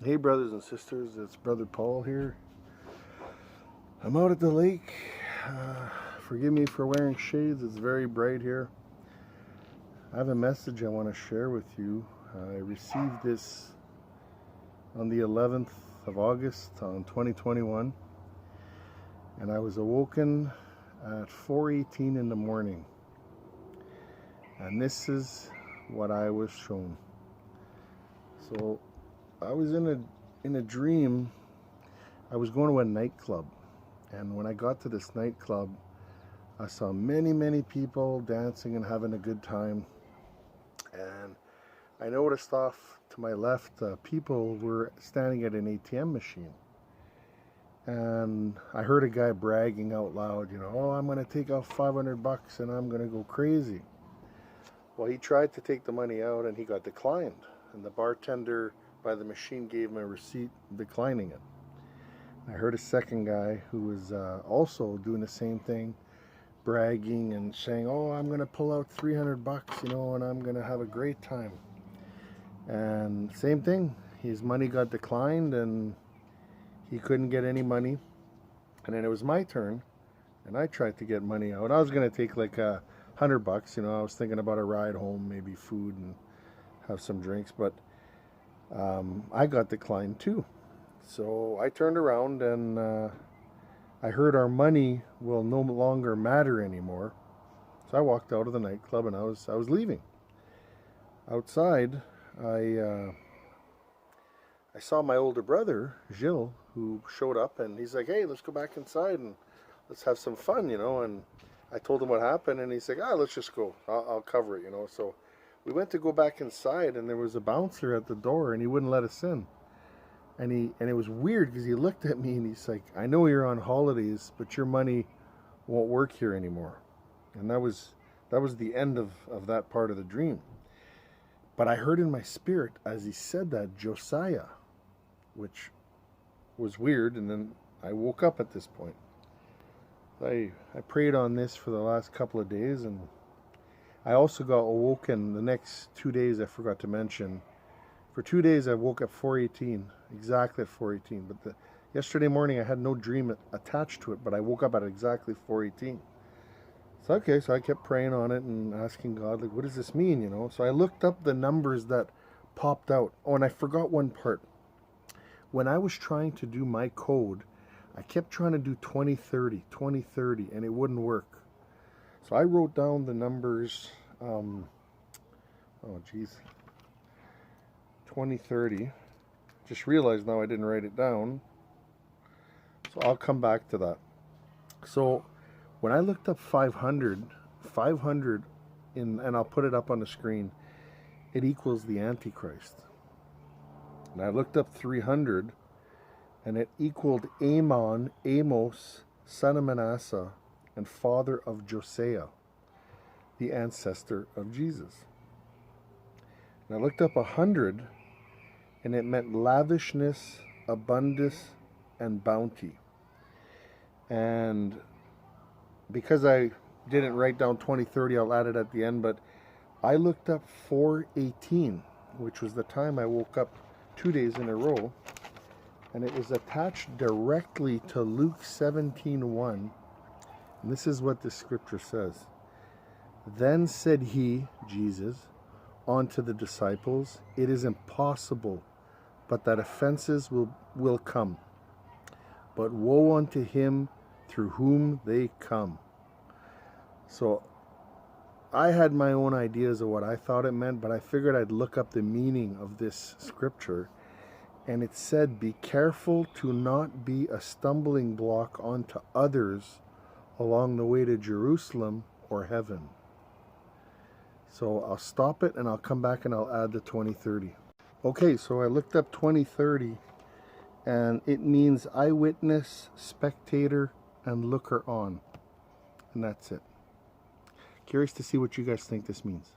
Hey brothers and sisters, it's Brother Paul here. I'm out at the lake. Forgive me for wearing shades, it's very bright here. I have a message I want to share with you. I received this on the 11th of August on 2021, and I was awoken at 4:18 in the morning, and this is what I was shown. So I was in a dream. I was going to a nightclub, and when I got to this nightclub, I saw many people dancing and having a good time. And I noticed off to my left, people were standing at an ATM machine. And I heard a guy bragging out loud, oh, I'm going to take out $500 and I'm going to go crazy. Well, he tried to take the money out and he got declined. And the bartender by the machine gave him a receipt declining it. I heard a second guy who was also doing the same thing, bragging and saying, oh, I'm going to pull out $300, and I'm going to have a great time. And same thing, his money got declined and he couldn't get any money. And then it was my turn, and I tried to get money out. I was going to take like $100, I was thinking about a ride home, maybe food and have some drinks, but I got declined too. So I turned around and I heard our money will no longer matter anymore. So I walked out of the nightclub and I was leaving. Outside, I saw my older brother, Gilles, who showed up, and he's like, hey, let's go back inside and let's have some fun, and I told him what happened, and he's like, let's just go. I'll cover it, So we went to go back inside, and there was a bouncer at the door, and he wouldn't let us in. And it was weird because he looked at me and he's like, I know you're on holidays, but your money won't work here anymore. And that was the end of that part of the dream. But I heard in my spirit as he said that, Josiah, which was weird. And then I woke up at this point. I prayed on this for the last couple of days, and I also got awoken the next 2 days. I forgot to mention. For 2 days, I woke up 4:18, exactly at 4:18. But yesterday morning, I had no dream attached to it, but I woke up at exactly 4:18. So I kept praying on it and asking God, like, what does this mean, So I looked up the numbers that popped out. Oh, and I forgot one part. When I was trying to do my code, I kept trying to do 2030, 2030, and it wouldn't work. So I wrote down the numbers, 2030. Just realized now I didn't write it down. So I'll come back to that. So when I looked up 500 and I'll put it up on the screen, it equals the Antichrist. And I looked up 300 and it equaled Amos, son of Manasseh, and father of Josiah, the ancestor of Jesus. And I looked up 100 and it meant lavishness, abundance, and bounty. And because I didn't write down 2030, I'll add it at the end, but I looked up 4:18, which was the time I woke up 2 days in a row, and it was attached directly to Luke 17:1, and this is what the scripture says. Then said he, Jesus, unto the disciples, it is impossible but that offenses will come. But woe unto him through whom they come. So I had my own ideas of what I thought it meant, but I figured I'd look up the meaning of this scripture. And it said, be careful to not be a stumbling block onto others along the way to Jerusalem or heaven. So I'll stop it and I'll come back and I'll add the 2030. Okay, so I looked up 2030 and it means eyewitness, spectator, and looker on. And that's it. Curious to see what you guys think this means.